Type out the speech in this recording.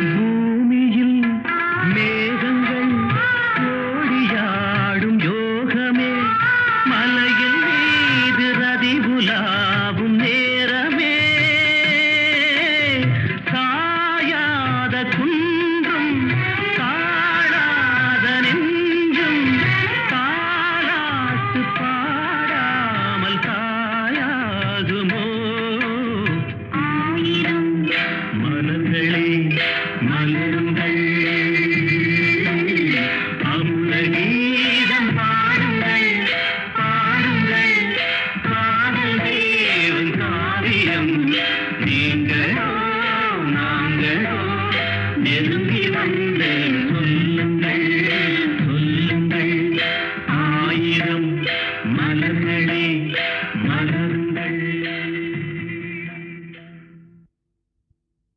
பூமியில் மேகங்கள் ஓடியாடும் யோகமே, மலையில் மீது ரதி உலாவும் நேரமே, சாயாத குன்றும் காணாத நெஞ்சும் தாலாட்டு பாடாமல் தாயாகுமோ? மலர்களே மலருங்கள், அமுத கீதம் பாடுங்கள், பாடுங்கள், காதல் தேவன் காவியம். நீங்களோ நாங்களோ நெருங்கி வந்த